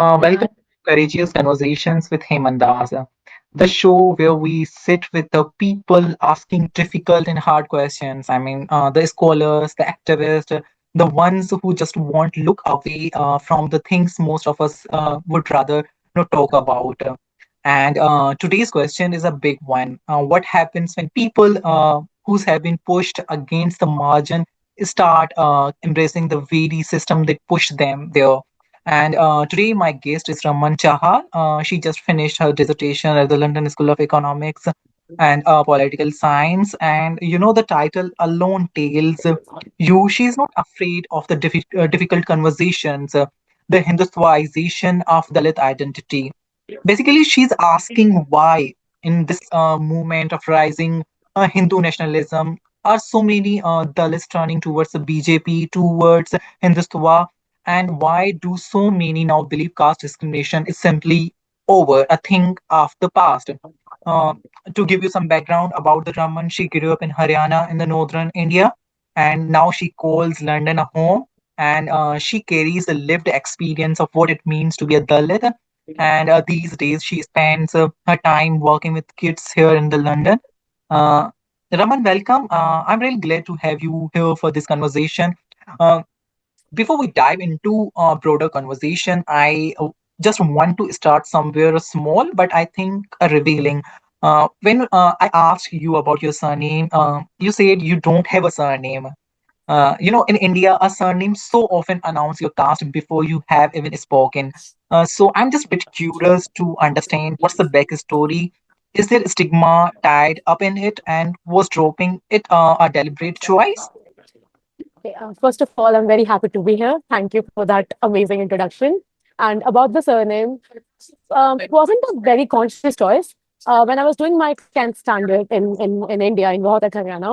Welcome to Courageous Conversations with Heman, the show where we sit with the people asking difficult and hard questions. The scholars, the activists, the ones who just won't look away from the things most of us would rather talk about. And today's question is a big one. What happens when people who have been pushed against the margin start embracing the very system that pushed them there? And today, my guest is Raman Chahal. She just finished her dissertation at the London School of Economics and Political Science. And the title alone tells you she's not afraid of the difficult conversations, the Hindutvaization of Dalit identity. Basically, she's asking why, in this movement of rising Hindu nationalism, are so many Dalits turning towards the BJP, towards Hindutva, and why do so many now believe caste discrimination is simply over, a thing of the past? Uh, to give you some background about the Raman, she grew up in Haryana in the northern India, and now she calls London a home. And she carries a lived experience of what it means to be a Dalit, and these days she spends her time working with kids here in the London. Uh, Raman, welcome. I'm really glad to have you here for this conversation. Uh, Before we dive into a broader conversation, I just want to start somewhere small, but I think revealing. When I asked you about your surname, you said you don't have a surname. In India, a surname so often announce your caste before you have even spoken. So I'm just a bit curious to understand what's the backstory. Is there stigma tied up in it, and was dropping it a deliberate choice? Okay, first of all, I'm very happy to be here. Thank you for that amazing introduction. And about the surname, it wasn't a very conscious choice. When I was doing my 10th standard in India, in Rohtak, Haryana,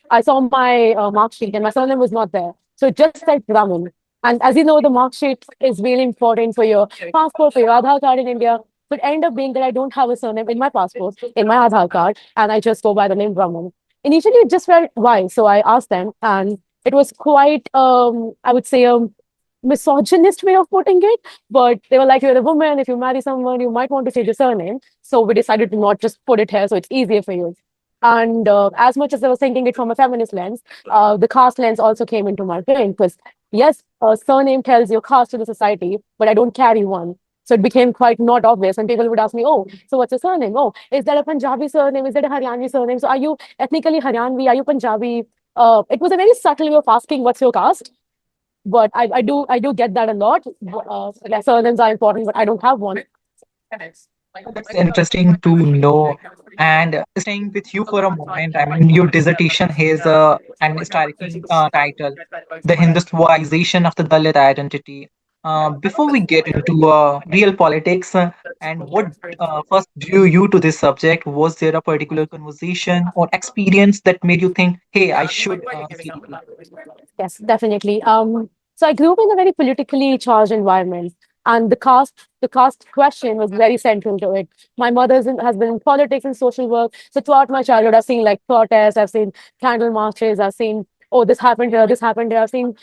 I saw my mark sheet and my surname was not there. So it just said Raman. And as you know, the mark sheet is really important for your passport, for your Aadhaar card in India. But end up being that I don't have a surname in my passport, in my Aadhaar card, and I just go by the name Raman. Initially, it just felt why. So I asked them, and it was quite, I would say, a misogynist way of putting it. But they were like, you're a woman. If you marry someone, you might want to change your surname. So we decided to not just put it here, so it's easier for you. And as much as I was thinking it from a feminist lens, the caste lens also came into my brain because yes, a surname tells your caste to the society, but I don't carry one. So it became quite not obvious. And people would ask me, oh, so what's your surname? Oh, is that a Punjabi surname? Is that a Haryanvi surname? So are you ethnically Haryanvi? Are you Punjabi? It was a very subtle way of asking what's your caste, but I do get that a lot. Yeah, surnames are important, but I don't have one. That's interesting to know. And staying with you for a moment, I mean, your dissertation has an historical title, The Hindutvaization of the Dalit Identity. Before we get into real politics and what first drew you to this subject, was there a particular conversation or experience that made you think, hey, I should see deeper? Yes, definitely. So I grew up in a very politically charged environment, and the caste question was very central to it. My mother has been in politics and social work, so throughout my childhood, I've seen like protests, I've seen candle marches, I've seen this happened here, this happened there. I've seen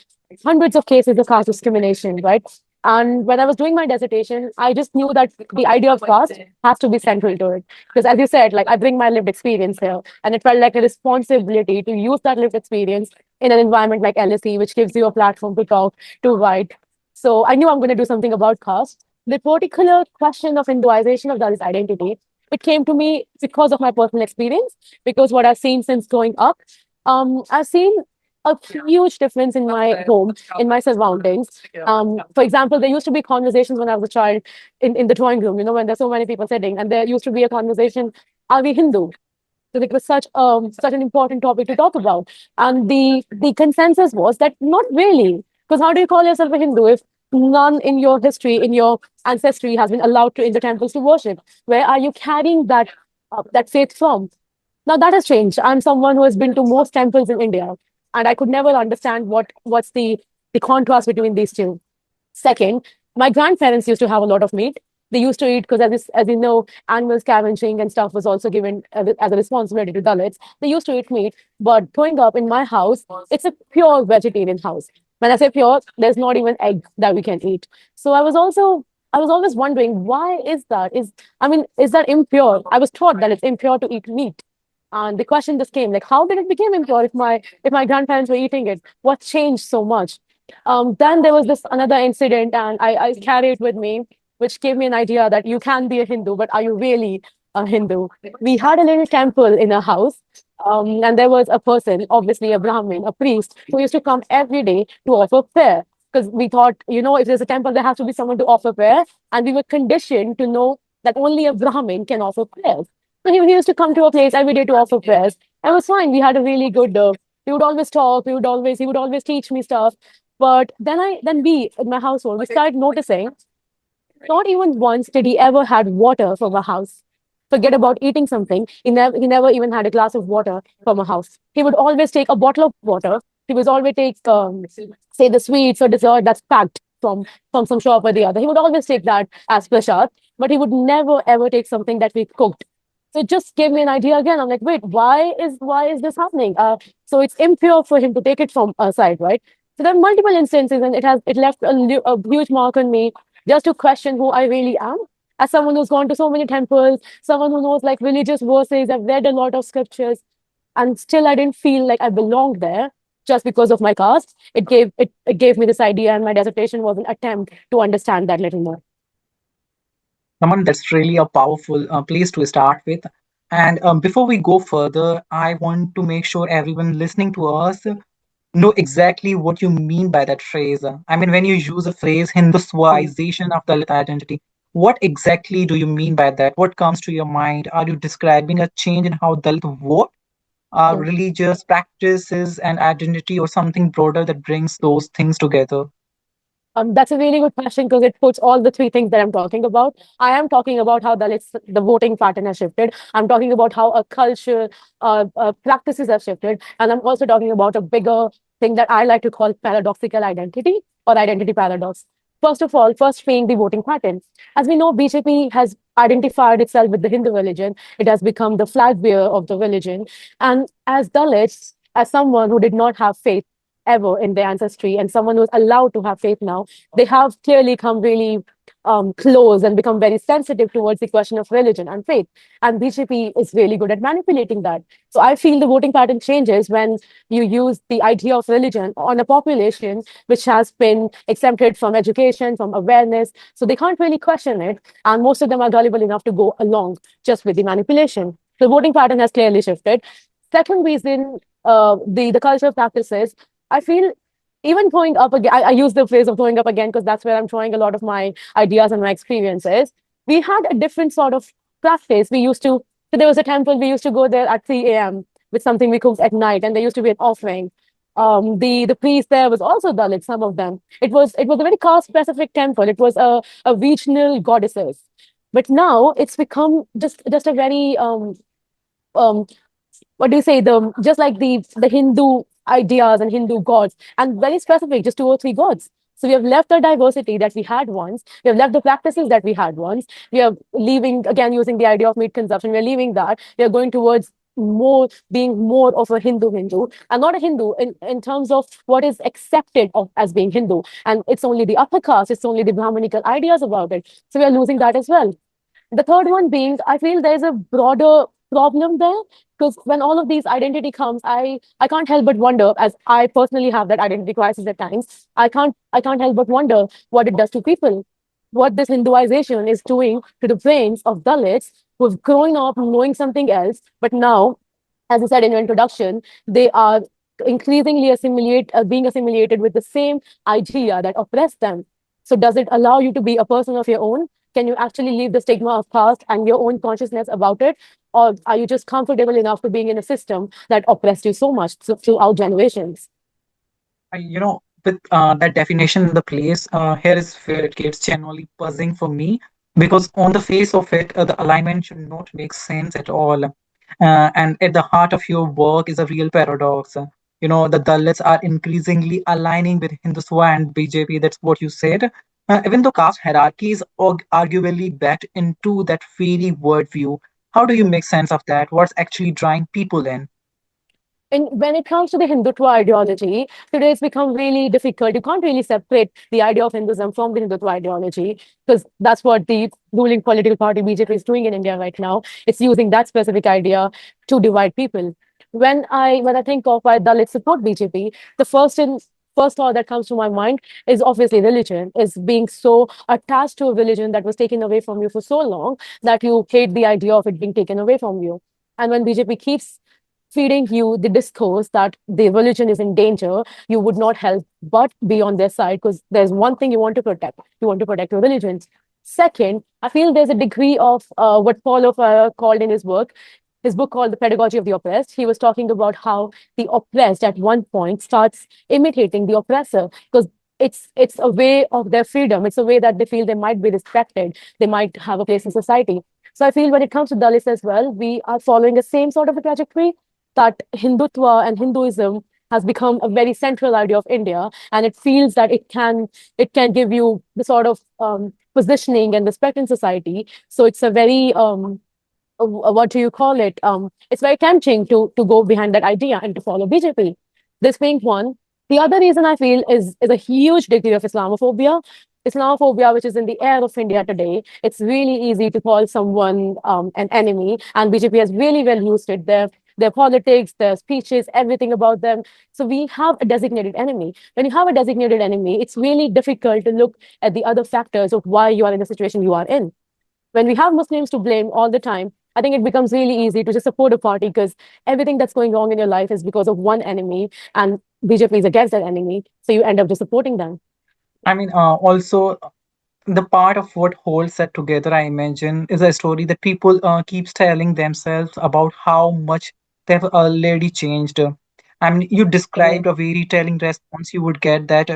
hundreds of cases of caste discrimination, right? And when I was doing my dissertation, I just knew that the idea of caste has to be central to it. Because as you said, like I bring my lived experience here, and it felt like a responsibility to use that lived experience in an environment like LSE, which gives you a platform to talk, to write. So I knew I'm going to do something about caste. The particular question of Hinduization of Dalit identity, it came to me because of my personal experience, because what I've seen since growing up, I've seen a huge difference in my home, in my surroundings. For example, there used to be conversations when I was a child in the drawing room, when there's so many people sitting, and there used to be a conversation, are we Hindu? So it was such an important topic to talk about. And the consensus was that not really. Because how do you call yourself a Hindu if none in your history, in your ancestry has been allowed to enter temples to worship? Where are you carrying that faith from? Now that has changed. I'm someone who has been to most temples in India, and I could never understand what's the contrast between these two. Second, my grandparents used to have a lot of meat. They used to eat because, as you know, animal scavenging and stuff was also given as a responsibility to Dalits. They used to eat meat, but growing up in my house, it's a pure vegetarian house. When I say pure, there's not even egg that we can eat. So I was also I was always wondering, why is that? Is that impure? I was taught that it's impure to eat meat. And the question just came, like, how did it become impure if my grandparents were eating it? What changed so much? Then there was this another incident, and I carried it with me, which gave me an idea that you can be a Hindu, but are you really a Hindu? We had a little temple in a house, and there was a person, obviously a Brahmin, a priest, who used to come every day to offer prayer. Because we thought, if there's a temple, there has to be someone to offer prayer. And we were conditioned to know that only a Brahmin can offer prayers. So he used to come to a place every day to offer prayers. And it was fine. We had a really good, we would always talk. He would always teach me stuff. But then we, in my household, we started noticing not even once did he ever had water from a house. Forget about eating something. He never even had a glass of water from a house. He would always take a bottle of water. He would always take, say, the sweets or dessert that's packed from some shop or the other. He would always take that as prasad, but he would never ever take something that we cooked. So it just gave me an idea again. I'm like, wait, why is this happening? So it's impure for him to take it from outside, right? So there are multiple instances, and it left a huge mark on me just to question who I really am. As someone who's gone to so many temples, someone who knows like religious verses, I've read a lot of scriptures, and still I didn't feel like I belonged there just because of my caste. It gave me this idea, and my dissertation was an attempt to understand that little more. Raman, that's really a powerful place to start with. And before we go further, I want to make sure everyone listening to us know exactly what you mean by that phrase. I mean, when you use a phrase Hindutvaization of Dalit identity, what exactly do you mean by that? What comes to your mind? Are you describing a change in how Dalit vote, Yeah. religious practices, and identity, or something broader that brings those things together? That's a really good question because it puts all the three things that I'm talking about. I am talking about how the voting pattern has shifted. I'm talking about how a culture, practices have shifted. And I'm also talking about a bigger thing that I like to call paradoxical identity or identity paradox. First of all, first being the voting pattern. As we know, BJP has identified itself with the Hindu religion. It has become the flag bearer of the religion. And as Dalits, as someone who did not have faith ever in their ancestry and someone who's allowed to have faith now, they have clearly come really close and become very sensitive towards the question of religion and faith. And BJP is really good at manipulating that. So I feel the voting pattern changes when you use the idea of religion on a population which has been exempted from education, from awareness. So they can't really question it. And most of them are gullible enough to go along just with the manipulation. The voting pattern has clearly shifted. Second reason, the cultural practices, I feel even growing up again, I use the phrase of growing up again because that's where I'm drawing a lot of my ideas and my experiences. We had a different sort of practice. So there was a temple, we used to go there at 3 a.m. with something we cooked at night, and there used to be an offering. The priest there was also Dalit, some of them. It was a very caste specific temple. It was a regional goddesses. But now it's become just a very um what do you say, the just like the Hindu ideas and Hindu gods, and very specific, just two or three gods. So we have left the diversity that we had once. We have left the practices that we had once. We are leaving again using the idea of meat consumption. We are leaving that. We are going towards more being more of a Hindu and not a Hindu in terms of what is accepted of as being Hindu. And it's only the upper caste, it's only the Brahmanical ideas about it. So we are losing that as well. The third one being, I feel there's a broader problem there because when all of these identity comes, I can't help but wonder, as I personally have that identity crisis at times. I can't help but wonder what it does to people, what this Hinduization is doing to the brains of Dalits who've grown up knowing something else, but now, as I said in your introduction, they are increasingly being assimilated with the same idea that oppressed them. So, does it allow you to be a person of your own? Can you actually leave the stigma of caste and your own consciousness about it? Or are you just comfortable enough to being in a system that oppressed you so much throughout generations? With that definition in the place, here is where it gets genuinely buzzing for me because on the face of it, the alignment should not make sense at all. And at the heart of your work is a real paradox. The Dalits are increasingly aligning with Hindutva and BJP. That's what you said. Even though caste hierarchy is arguably backed into that very worldview, how do you make sense of that? What's actually drawing people in? And when it comes to the Hindutva ideology, today it's become really difficult. You can't really separate the idea of Hinduism from the Hindutva ideology because that's what the ruling political party BJP is doing in India right now. It's using that specific idea to divide people. When I think of why Dalits support BJP, the first thought that comes to my mind is obviously religion, is being so attached to a religion that was taken away from you for so long that you hate the idea of it being taken away from you. And when BJP keeps feeding you the discourse that the religion is in danger, you would not help but be on their side because there's one thing you want to protect. You want to protect your religions. Second, I feel there's a degree of what Paulo called in his book called The Pedagogy of the Oppressed. He was talking about how the oppressed at one point starts imitating the oppressor because it's a way of their freedom. It's a way that they feel they might be respected. They might have a place in society. So I feel when it comes to Dalits as well, we are following the same sort of a trajectory that Hindutva and Hinduism has become a very central idea of India, and it feels that it can give you the sort of positioning and respect in society. So it's a very what do you call it? It's very tempting to go behind that idea and to follow BJP. This being one, the other reason I feel is a huge degree of Islamophobia. Islamophobia, which is in the air of India today, it's really easy to call someone an enemy, and BJP has really well used it. Their politics, their speeches, everything about them. So we have a designated enemy. When you have a designated enemy, it's really difficult to look at the other factors of why you are in the situation you are in. When we have Muslims to blame all the time, I think it becomes really easy to just support a party because everything that's going wrong in your life is because of one enemy, and BJP is against that enemy. So you end up just supporting them. Also the part of what holds that together, I imagine, is a story that people keeps telling themselves about how much they've already changed. You Yeah. described a very telling response you would get that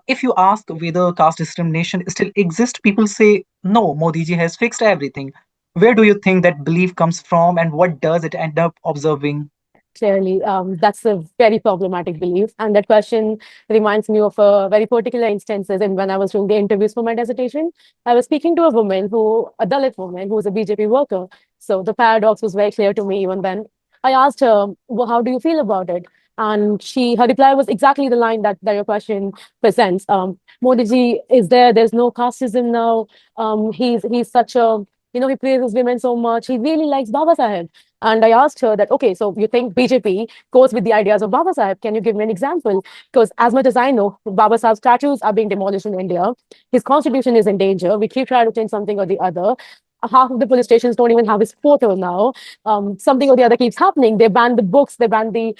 if you ask whether caste discrimination still exists, people say, no, Modi ji has fixed everything. Where do you think that belief comes from, and what does it end up observing? Clearly, that's a very problematic belief. And that question reminds me of a very particular instances. And when I was doing the interviews for my dissertation, I was speaking to a Dalit woman who was a BJP worker. So the paradox was very clear to me even then. I asked her, well, how do you feel about it? And her reply was exactly the line that your question presents. Modi ji is there. There's no casteism now. He's such a, he praises women so much. He really likes Baba Sahib. And I asked her that, okay, so you think BJP goes with the ideas of Baba Sahib? Can you give me an example? Because as much as I know, Baba Sahib's statues are being demolished in India. His constitution is in danger. We keep trying to change something or the other. Half of the police stations don't even have his photo now. Something or the other keeps happening. They ban the books. They ban the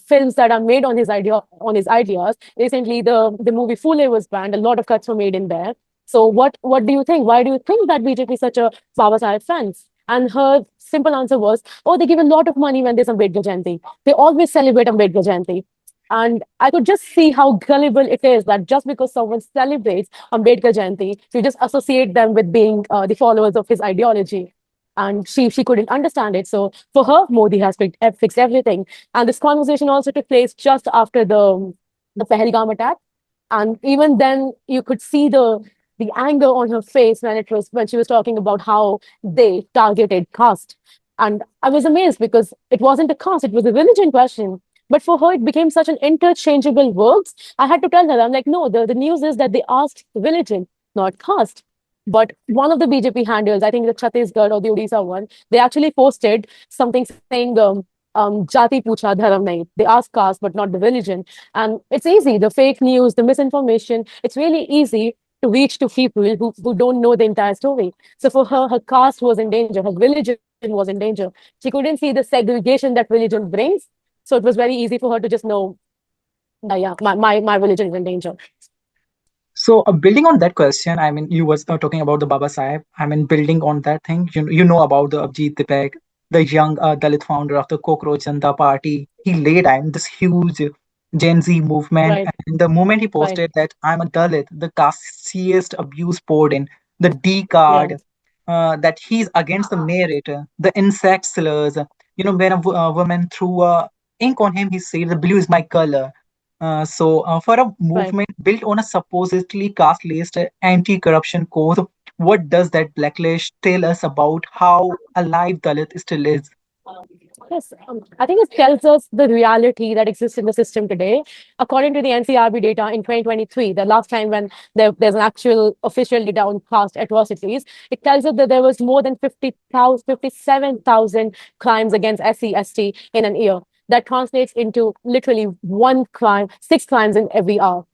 films that are made on his ideas. Recently, the movie Fule was banned. A lot of cuts were made in there. So what do you think? Why do you think that BJP is such a Baba Sahib fan? And her simple answer was, oh, they give a lot of money when there's Ambedkar Jayanti. They always celebrate Ambedkar Jayanti. And I could just see how gullible it is that just because someone celebrates Ambedkar Jayanti, you just associate them with being the followers of his ideology. And she couldn't understand it. So for her, Modi has fixed everything. And this conversation also took place just after the Pahalgam attack. And even then, you could see the anger on her face when she was talking about how they targeted caste. And I was amazed because it wasn't a caste, it was a religion question. But for her, it became such an interchangeable words. I had to tell her, I'm like, no, the news is that they asked religion, not caste. But one of the BJP handles, I think the Chhattisgarh or the Odisha one, they actually posted something saying, Jati pucha, dharam nahi. They ask caste, but not the religion. And it's easy, the fake news, the misinformation, it's really easy to reach to people who don't know the entire story. So for her, her caste was in danger, her religion was in danger. She couldn't see the segregation that religion brings. So it was very easy for her to just know that, yeah, my religion is in danger. So, building on that question, you was talking about the Baba Sahib. Building on that thing, you know about the Abjit Dipek, the young Dalit founder of the Cockroach Janta Party. He laid this huge Gen Z movement, Right, and the moment he right. posted that I'm a Dalit, the castiest abuse poured in, the D Yeah, card, that he's against the merit, the insect slurs. When a woman threw ink on him, he said, "The blue is my color." For a right. movement built on a supposedly caste-based anti-corruption code, what does that backlash tell us about how alive Dalit still is? Yes, I think it tells us the reality that exists in the system today. According to the NCRB data in 2023, the last time when there's an actual official data on caste atrocities, it tells us that there was more than 50,000, 57,000 crimes against SC, ST in an year. That translates into literally one crime, six crimes in every hour.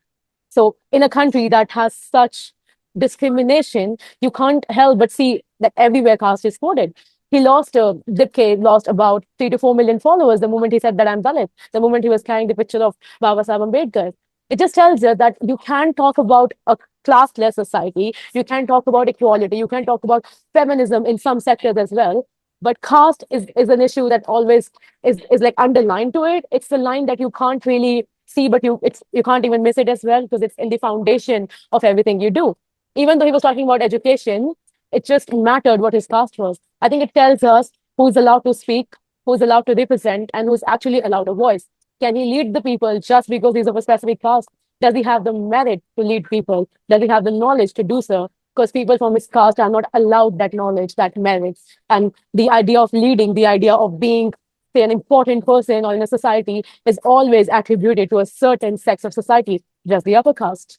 So in a country that has such discrimination, you can't help but see that everywhere caste is quoted. He lost, Dipke lost about 3 to 4 million followers the moment he said that I'm Dalit, the moment he was carrying the picture of Baba Sahib Ambedkar. It just tells you that you can talk about a classless society, you can talk about equality, you can talk about feminism in some sectors as well. But caste is an issue that always is like underlined to it. It's the line that you can't really see, but you can't even miss it as well because it's in the foundation of everything you do. Even though he was talking about education, it just mattered what his caste was. I think it tells us who's allowed to speak, who's allowed to represent, and who's actually allowed a voice. Can he lead the people just because he's of a specific caste? Does he have the merit to lead people? Does he have the knowledge to do so? Because people from his caste are not allowed that knowledge, that merit. And the idea of leading, the idea of being, say, an important person or in a society is always attributed to a certain sex of society, just the upper caste.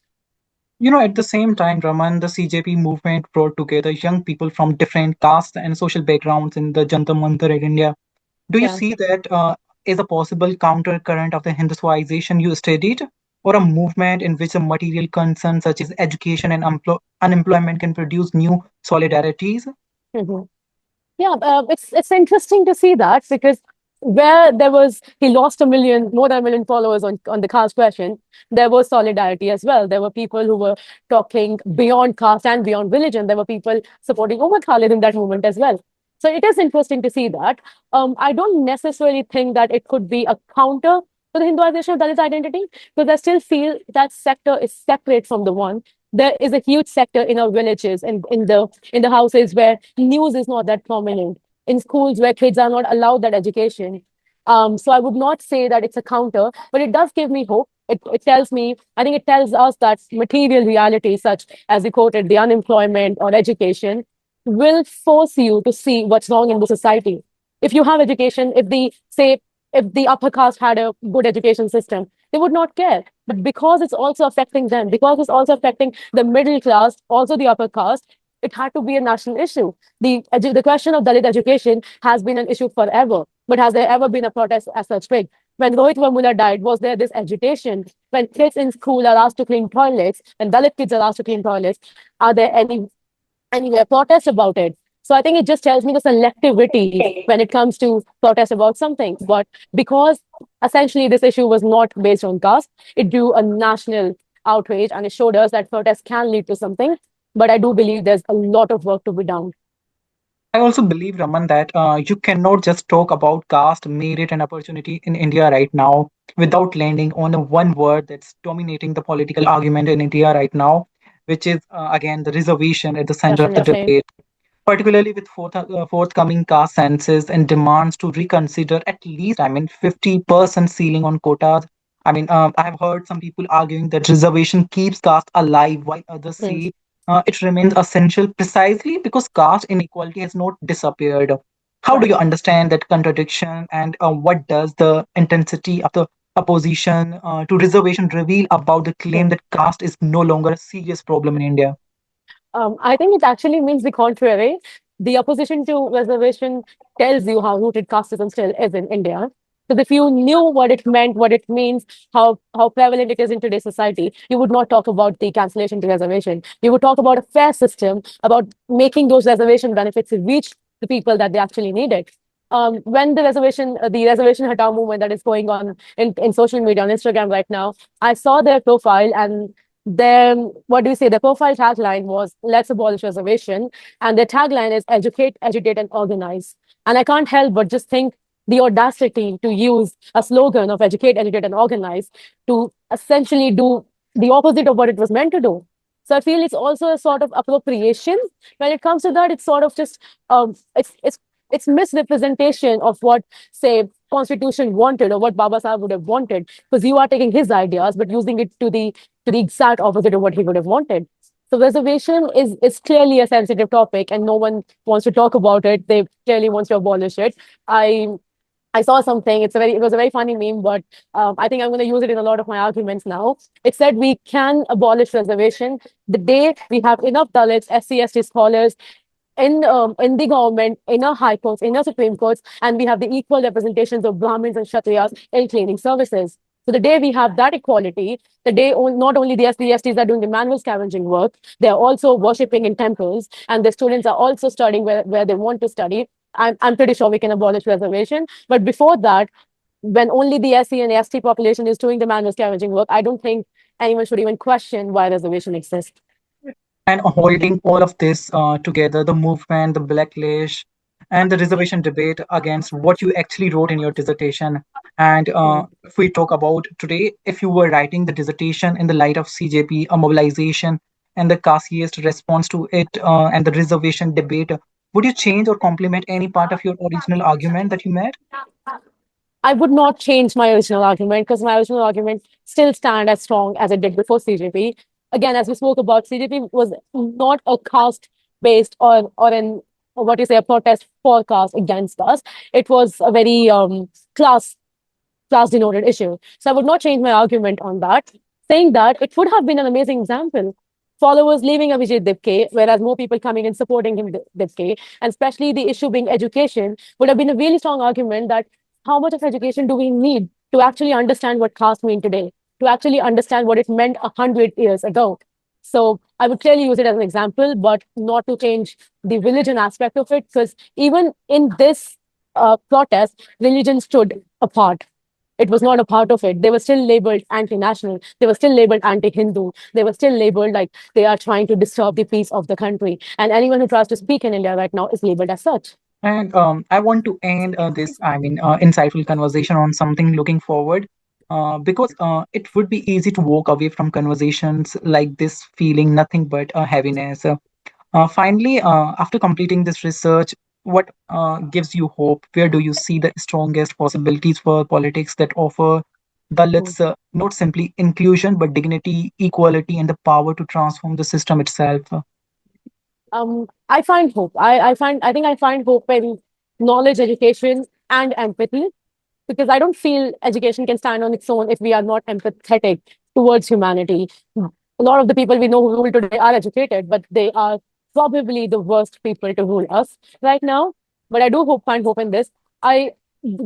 At the same time, Raman, the CJP movement brought together young people from different castes and social backgrounds in the Jantar Mantar in India. Do you Yeah. see that as a possible counter current of the Hindutvaization you studied, or a movement in which a material concerns such as education and unemployment can produce new solidarities? Mhm. Yeah, it's interesting to see that because where there was he lost more than 1 million followers on the caste question, there was solidarity as well. There were people who were talking beyond caste and beyond religion. There were people supporting Umar Khalid in that movement as well. So it is interesting to see that. I don't necessarily think that it could be a counter to the Hinduization of Dalit identity because I still feel that sector is separate from the one. There is a huge sector in our villages and in the houses where news is not that prominent, in schools where kids are not allowed that education. So I would not say that it's a counter, but it does give me hope. It tells me, I think it tells us that material reality, such as you quoted, the unemployment or education, will force you to see what's wrong in the society. If you have education, if the upper caste had a good education system, they would not care. But because it's also affecting them, because it's also affecting the middle class, also the upper caste, it had to be a national issue. The question of Dalit education has been an issue forever. But has there ever been a protest as such big? When Rohit Vamula died, was there this agitation? When kids in school are asked to clean toilets, when Dalit kids are asked to clean toilets, are there anywhere protest about it? So I think it just tells me the selectivity when it comes to protest about something. But because essentially this issue was not based on caste, it drew a national outrage and it showed us that protest can lead to something. But I do believe there's a lot of work to be done. I also believe, Raman, that you cannot just talk about caste, merit, and opportunity in India right now without landing on a one word that's dominating the political argument in India right now, which is again the reservation at the center of the Definitely. debate, particularly with forthcoming caste census and demands to reconsider at least, 50% ceiling on quotas. I have heard some people arguing that reservation keeps caste alive, while others Mm. say it remains essential precisely because caste inequality has not disappeared. How do Right. you understand that contradiction, and what does the intensity of the opposition to reservation reveal about the claim Mm. that caste is no longer a serious problem in India? I think it actually means the contrary. The opposition to reservation tells you how rooted casteism still is in India. Because if you knew what it meant, what it means, how prevalent it is in today's society, you would not talk about the cancellation to reservation. You would talk about a fair system, about making those reservation benefits reach the people that they actually needed. When the reservation Hatao movement that is going on in social media on Instagram right now, I saw their profile and then what do you say? The profile tagline was "Let's abolish reservation," and their tagline is "Educate, agitate, and organize." And I can't help but just think the audacity to use a slogan of "Educate, agitate, and organize" to essentially do the opposite of what it was meant to do. So I feel it's also a sort of appropriation when it comes to that. It's sort of just it's misrepresentation of what, say, Constitution wanted or what Baba Sahib would have wanted, because you are taking his ideas but using it to the exact opposite of what he would have wanted. So reservation is clearly a sensitive topic, and no one wants to talk about it. They clearly wants to abolish it. I I saw something. It was a very funny meme, but I think I'm going to use it in a lot of my arguments now. It said we can abolish reservation the day we have enough Dalits, SC/ST scholars in the government, in our high courts, in our supreme courts, and we have the equal representations of Brahmins and Kshatriyas in cleaning services. So the day we have that equality, the day not only the SCSTs are doing the manual scavenging work, they are also worshipping in temples, and the students are also studying where they want to study. I'm pretty sure we can abolish reservation. But before that, when only the SC and ST population is doing the manual scavenging work, I don't think anyone should even question why reservation exists. And holding all of this together, the movement, the backlash, and the reservation debate against what you actually wrote in your dissertation. And Mm. if we talk about today, if you were writing the dissertation in the light of CJP, a mobilization, and the casteist response to it, and the reservation debate, would you change or complement any part of your original argument that you made? I would not change my original argument because my original argument still stand as strong as it did before CGP. Again, as we spoke about, CGP was not a caste based or an or what you say a protest for caste against us. It was a very class class denoted issue. So I would not change my argument on that, saying that it would have been an amazing example. Followers leaving Abhijit Dipke, whereas more people coming and supporting him, Dipke, and especially the issue being education, would have been a really strong argument that how much of education do we need to actually understand what caste mean today, to actually understand what it meant 100 years ago. So I would clearly use it as an example, but not to change the religion aspect of it, because even in this protest, religion stood apart. It was not a part of it. They were still labeled anti-national. They were still labeled anti-Hindu. They were still labeled like they are trying to disturb the peace of the country. And anyone who tries to speak in India right now is labeled as such. And I want to end this, insightful conversation on something looking forward, because it would be easy to walk away from conversations like this feeling nothing but heaviness. Finally, after completing this research, what gives you hope? Where do you see the strongest possibilities for politics that offer Dalits not simply inclusion, but dignity, equality, and the power to transform the system itself? I find hope. I think I find hope in knowledge, education, and empathy, because I don't feel education can stand on its own if we are not empathetic towards humanity. A lot of the people we know who rule today are educated, but they are probably the worst people to rule us right now. But I do find hope in this. I,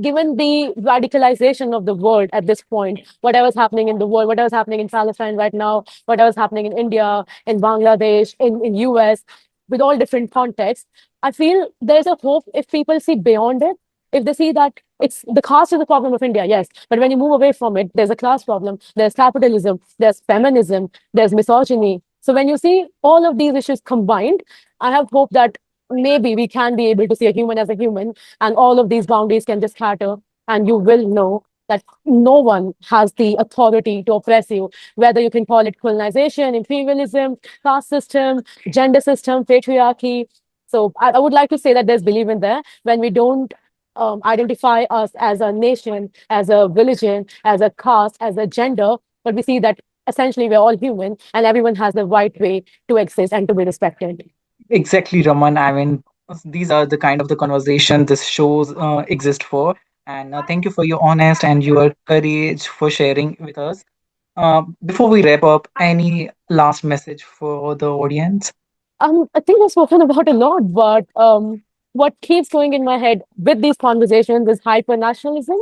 given the radicalization of the world at this point, whatever's happening in the world, whatever's happening in Palestine right now, whatever's happening in India, in Bangladesh, in US, with all different contexts, I feel there's a hope if people see beyond it. If they see that it's the caste is the problem of India, yes, but when you move away from it, there's a class problem, there's capitalism, there's feminism, there's misogyny. So when you see all of these issues combined, I have hope that maybe we can be able to see a human as a human, and all of these boundaries can just shatter, and you will know that no one has the authority to oppress you, whether you can call it colonization, imperialism, caste system, gender system, patriarchy. So I would like to say that there's belief in there when we don't identify us as a nation, as a religion, as a caste, as a gender, but we see that essentially we're all human and everyone has the right way to exist and to be respected. Exactly, Raman. These are the kind of the conversation this shows exist for. And thank you for your honest and your courage for sharing with us. Before we wrap up, any last message for the audience? I think I've spoken about a lot, but what keeps going in my head with these conversations is hyper nationalism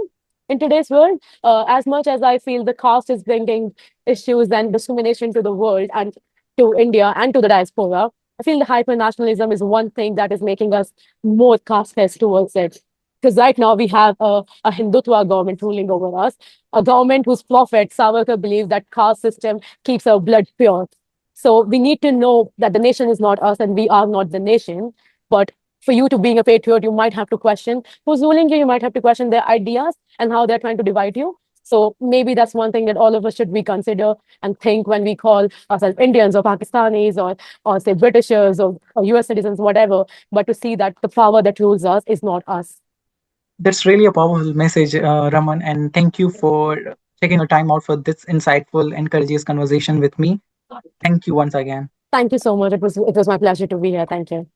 in today's world. As much as I feel the caste is bringing issues and discrimination to the world and to India and to the diaspora, I feel the hyper nationalism is one thing that is making us more caste towards it. Because right now we have a Hindutva government ruling over us, a government whose prophet Savarkar believed that caste system keeps our blood pure. So we need to know that the nation is not us and we are not the nation. But for you to being a patriot, you might have to question who's ruling you. You might have to question their ideas and how they're trying to divide you. So maybe that's one thing that all of us should reconsider and think when we call ourselves Indians or Pakistanis or say Britishers or US citizens, whatever, but to see that the power that rules us is not us. That's really a powerful message, Raman. And thank you for taking your time out for this insightful and courageous conversation with me. Thank you once again. Thank you so much. It was my pleasure to be here. Thank you.